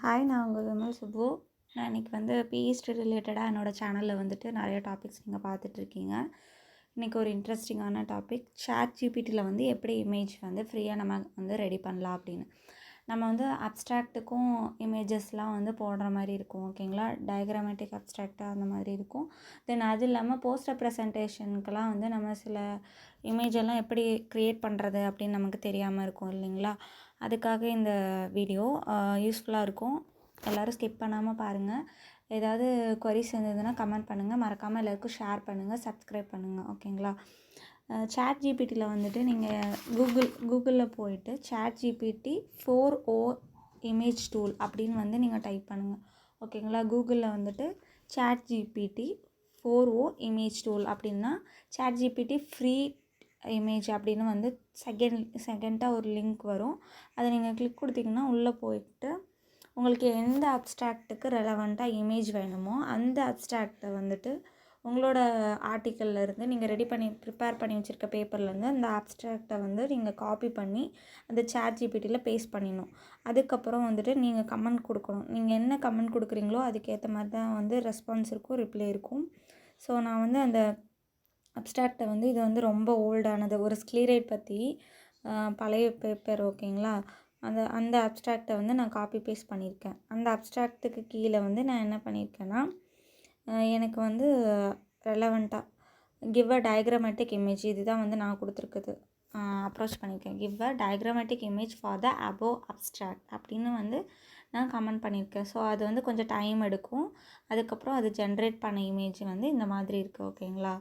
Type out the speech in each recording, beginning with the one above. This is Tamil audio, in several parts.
ஹாய், நான் உங்கள் விமல் சுப்பு. நான் இன்றைக்கி பிஹெச்டி ரிலேட்டடாக என்னோடய சேனலில் நிறைய டாபிக்ஸ் நீங்கள் பார்த்துட்ருக்கீங்க. இன்றைக்கி ஒரு இன்ட்ரெஸ்டிங்கான டாபிக், ChatGPTயில் எப்படி இமேஜ் ஃப்ரீயாக நம்ம ரெடி பண்ணலாம் அப்படின்னு. நம்ம அப்ஸ்ட்ராக்ட்டுக்கும் இமேஜஸ்லாம் போடுற மாதிரி இருக்கும், ஓகேங்களா. டயக்ராமேட்டிக் அப்ஸ்ட்ராக்டாக அந்த மாதிரி இருக்கும். தென் அது இல்லாமல் போஸ்டர் ப்ரெசன்டேஷனுக்கெலாம் நம்ம சில இமேஜெல்லாம் எப்படி க்ரியேட் பண்ணுறது அப்படின்னு நமக்கு தெரியாமல் இருக்கும் இல்லைங்களா. அதுக்காக இந்த வீடியோ யூஸ்ஃபுல்லாக இருக்கும். எல்லோரும் ஸ்கிப் பண்ணாமல் பாருங்கள். ஏதாவது குவரிஸ் இருந்ததுன்னா கமெண்ட் பண்ணுங்கள். மறக்காமல் எல்லாருக்கும் ஷேர் பண்ணுங்கள், சப்ஸ்கிரைப் பண்ணுங்கள், ஓகேங்களா. ChatGPTயில் நீங்கள் கூகுளில் போயிட்டு ChatGPT 4o இமேஜ் டூல் அப்படின்னு நீங்கள் டைப் பண்ணுங்கள், ஓகேங்களா. கூகுளில் ChatGPT 4o இமேஜ் டூல் அப்படின்னா ChatGPT ஃப்ரீ இமேஜ் அப்படின்னு செகண்டாக ஒரு லிங்க் வரும். அதை நீங்கள் கிளிக் கொடுத்தீங்கன்னா உள்ளே போயிட்டு உங்களுக்கு எந்த அப்ஸ்ட்ராக்ட்டுக்கு ரெலவெண்ட்டாக இமேஜ் வேணுமோ அந்த அப்ஸ்ட்ராக்டை உங்களோட ஆர்டிக்கலில் இருந்து நீங்கள் ப்ரிப்பேர் பண்ணி வச்சுருக்க பேப்பர்லேருந்து அந்த அப்ஸ்ட்ராக்டை நீங்கள் காப்பி பண்ணி அந்த ChatGPTயில் பேஸ்ட் பண்ணிடணும். அதுக்கப்புறம் நீங்கள் கமெண்ட் கொடுக்கணும். நீங்கள் என்ன கமெண்ட் கொடுக்குறீங்களோ அதுக்கேற்ற மாதிரி தான் ரெஸ்பான்ஸ் இருக்கும், ரிப்ளை இருக்கும். ஸோ நான் அந்த அப்ஸ்ட்ராக்டை இது ரொம்ப ஓல்டானது, ஒரு ஸ்க்ளீரைட் பற்றி பழைய பேப்பர், ஓகேங்களா. அந்த அப்ஸ்ட்ராக்டை நான் காப்பி பேஸ்ட் பண்ணியிருக்கேன். அந்த அப்ஸ்ட்ராக்ட்டுக்கு கீழே நான் என்ன பண்ணியிருக்கேன்னா, எனக்கு ரெலவெண்ட்டாக கிவ் அ டயக்ராமேட்டிக் இமேஜ், இதுதான் நான் கொடுத்துருக்குது, அப்ரோச் பண்ணியிருக்கேன். Give a diagrammatic image for the above abstract அப்படின்னு நான் கமெண்ட் பண்ணியிருக்கேன். ஸோ அது கொஞ்சம் டைம் எடுக்கும். அதுக்கப்புறம் அது ஜென்ரேட் பண்ண இமேஜ் இந்த மாதிரி இருக்குது, ஓகேங்களா.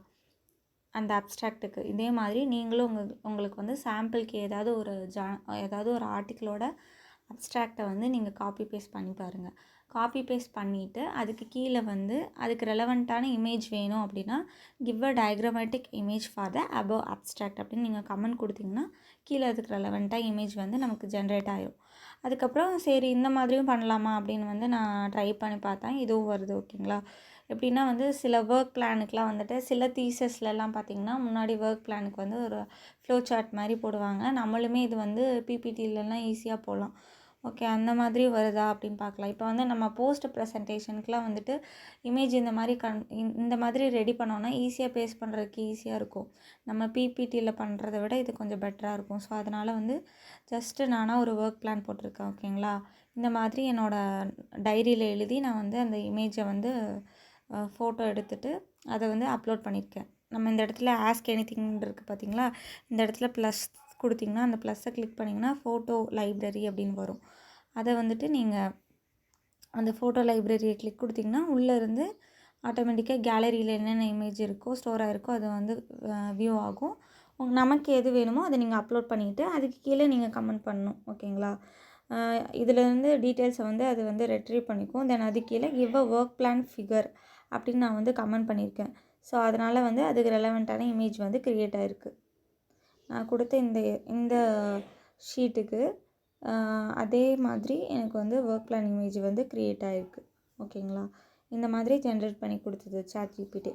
அந்த அப்ஸ்ட்ராக்ட்டுக்கு இதே மாதிரி நீங்களும் உங்களுக்கு சாம்பிளுக்கு ஏதாவது ஒரு ஆர்டிக்கிளோட அப்ஸ்ட்ராக்டை நீங்கள் காப்பி பேஸ்ட் பண்ணி பாருங்கள். காப்பி பேஸ்ட் பண்ணிவிட்டு அதுக்கு கீழே அதுக்கு ரெலவெண்ட்டான இமேஜ் வேணும் அப்படின்னா give a diagrammatic image for the above abstract அப்படின்னு நீங்கள் கமெண்ட் கொடுத்தீங்கன்னா கீழே அதுக்கு ரெலவெண்ட்டாக இமேஜ் நமக்கு ஜென்ரேட் ஆகிடும். அதுக்கப்புறம் சரி இந்த மாதிரியும் பண்ணலாமா அப்படின்னு நான் ட்ரை பண்ணி பார்த்தேன். இதுவும் வருது, ஓகேங்களா. எப்படின்னா சில ஒர்க் பிளானுக்கெலாம் சில தீசஸ்லலாம் பார்த்திங்கன்னா முன்னாடி ஒர்க் பிளானுக்கு ஒரு ஃப்ளோ சார்ட் மாதிரி போடுவாங்க. நம்மளுமே இது பிபிடிலலாம் ஈஸியாக போடலாம், ஓகே. அந்த மாதிரி வருதா அப்படின்னு பார்க்கலாம். இப்போ நம்ம போஸ்ட் ப்ரெசன்டேஷனுக்குலாம் இமேஜ் இந்த மாதிரி ரெடி பண்ணோன்னா ஈஸியாக பேஸ்ட் பண்ணுறதுக்கு ஈஸியாக இருக்கும். நம்ம பிபிடியில் பண்ணுறத விட இது கொஞ்சம் பெட்டராக இருக்கும். ஸோ அதனால் ஜஸ்ட்டு நானாக ஒரு ஒர்க் பிளான் போட்டிருக்கேன், ஓகேங்களா. இந்த மாதிரி என்னோடய டைரியில் எழுதி நான் அந்த இமேஜை ஃபோட்டோ எடுத்துகிட்டு அதை அப்லோட் பண்ணியிருக்கேன். நம்ம இந்த இடத்துல ஆஸ்க் எனிதிங் இருக்குது பார்த்தீங்களா, இந்த இடத்துல ப்ளஸ் கொடுத்திங்கன்னா அந்த ப்ளஸ்ஸை கிளிக் பண்ணிங்கன்னா ஃபோட்டோ லைப்ரரி அப்படின்னு வரும். அதை நீங்கள் அந்த ஃபோட்டோ லைப்ரரியை கிளிக் கொடுத்திங்கன்னா உள்ளேருந்து ஆட்டோமேட்டிக்காக கேலரியில் என்னென்ன இமேஜ் இருக்கோ ஸ்டோர் ஆகிருக்கோ அது வியூ ஆகும். நமக்கு எது வேணுமோ அதை நீங்கள் அப்லோட் பண்ணிவிட்டு அதுக்கு கீழே நீங்கள் கமெண்ட் பண்ணணும், ஓகேங்களா. இதிலேருந்து டீட்டெயில்ஸை அது ரெட்ரீவ் பண்ணிக்கும். தென் அது கீழே give a work plan figure அப்படின்னு நான் கமெண்ட் பண்ணியிருக்கேன். ஸோ அதனால் அதுக்கு ரெலவெண்ட்டான இமேஜ் க்ரியேட் ஆகிருக்கு. நான் கொடுத்த இந்த ஷீட்டுக்கு அதே மாதிரி எனக்கு ஒர்க் பிளான் இமேஜ் க்ரியேட் ஆகிருக்கு, ஓகேங்களா. இந்த மாதிரி ஜென்ரேட் பண்ணி கொடுத்தது ChatGPT.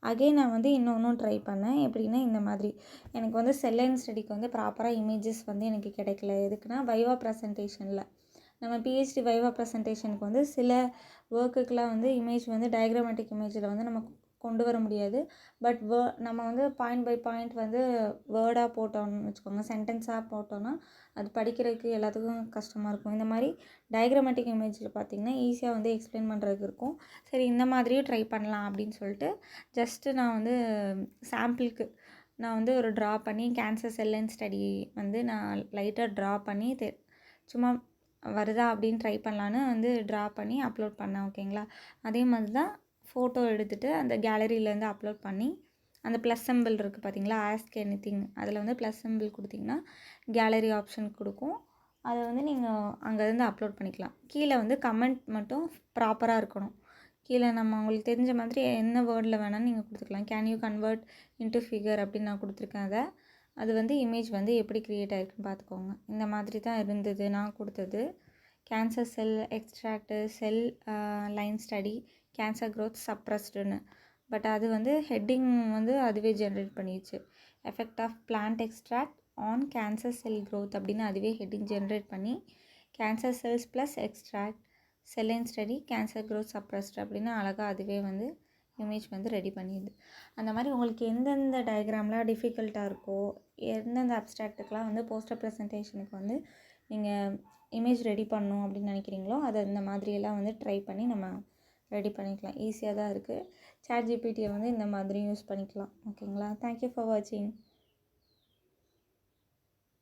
அகைன் நான் இன்னொன்றும் ட்ரை பண்ணேன். எப்படின்னா இந்த மாதிரி எனக்கு செல் அண்ட் ஸ்டடிக்கு ப்ராப்பராக இமேஜஸ் எனக்கு கிடைக்கல. எதுக்குன்னா வைவா ப்ரெசன்டேஷனில் நம்ம பிஹெச்டி வைவா ப்ரெசன்டேஷனுக்கு சில ஒர்க்குக்கெலாம் இமேஜ் டயக்ராமேட்டிக் இமேஜில் நம்ம கொண்டு வர முடியாது. பட் நம்ம பாயிண்ட் பை பாயிண்ட் வேர்டாக போட்டோம்னு வச்சுக்கோங்க, சென்டென்ஸாக போட்டோன்னா அது படிக்கிறதுக்கு எல்லாத்துக்கும் கஷ்டமாக இருக்கும். இந்த மாதிரி டயக்ராமேட்டிக் இமேஜில் பார்த்திங்கன்னா ஈஸியாக எக்ஸ்பிளைன் பண்ணுறதுக்கு இருக்கும். சரி இந்த மாதிரியும் ட்ரை பண்ணலாம் அப்படின்னு சொல்லிட்டு ஜஸ்ட்டு நான் சாம்பிளுக்கு நான் ஒரு ட்ரா பண்ணி கேன்சர் செல் அண்ட் ஸ்டடி நான் லைட்டாக ட்ரா பண்ணி சும்மா வருதா அப்படின்னு ட்ரை பண்ணலான்னு ட்ரா பண்ணி அப்லோட் பண்ணேன், ஓகேங்களா. அதே மாதிரி தான் ஃபோட்டோ எடுத்துகிட்டு அந்த கேலரியிலேருந்து அப்லோட் பண்ணி அந்த ப்ளஸ் சிம்பிள் இருக்குது பார்த்தீங்களா, ஆஸ்க் எனிதிங், அதில் ப்ளஸ் சிம்பிள் கொடுத்திங்கன்னா கேலரி ஆப்ஷன் கொடுக்கும். அதை நீங்கள் அங்கேருந்து அப்லோட் பண்ணிக்கலாம். கீழே கமெண்ட் மட்டும் ப்ராப்பராக இருக்கணும். கீழே நம்ம உங்களுக்கு தெரிஞ்ச மாதிரி என்ன வேர்டில் வேணாலும் நீங்கள் கொடுத்துக்கலாம். Can you convert into figure அப்படின்னு நான் கொடுத்துருக்கேன். அது இமேஜ் எப்படி க்ரியேட் ஆகிருக்குன்னு பார்த்துக்கோங்க. இந்த மாதிரி தான் இருந்தது நான் கொடுத்தது. Cancer cell extract, cell line study, cancer growth சப்ரஸ்டுன்னு. பட் அது ஹெட்டிங் அதுவே ஜென்ரேட் பண்ணிடுச்சு. Effect of plant extract on cancer cell growth அப்படின்னு அதுவே ஹெட்டிங் ஜென்ரேட் பண்ணி cancer cells plus extract cell line study cancer growth suppressed அப்படின்னு அழகாக அதுவே வந்து இமேஜ் வந்து ரெடி பண்ணிடுது. அந்த மாதிரி உங்களுக்கு எந்தெந்த டயக்ராம்லாம் டிஃபிகல்ட்டாக இருக்கோ, எந்தெந்த அப்ஸ்ட்ராக்ட்டுக்கெலாம் வந்து போஸ்டர் ப்ரெசன்டேஷனுக்கு வந்து நீங்கள் இமேஜ் ரெடி பண்ணணும் அப்படின்னு நினைக்கிறீங்களோ அதை இந்த மாதிரியெல்லாம் வந்து ட்ரை பண்ணி நம்ம ரெடி பண்ணிக்கலாம். ஈஸியாக தான் இருக்குது. சாட் ஜிபிடியை வந்து இந்த மாதிரியும் யூஸ் பண்ணிக்கலாம். ஓகேங்களா? தேங்க்யூ ஃபார் வாட்சிங்.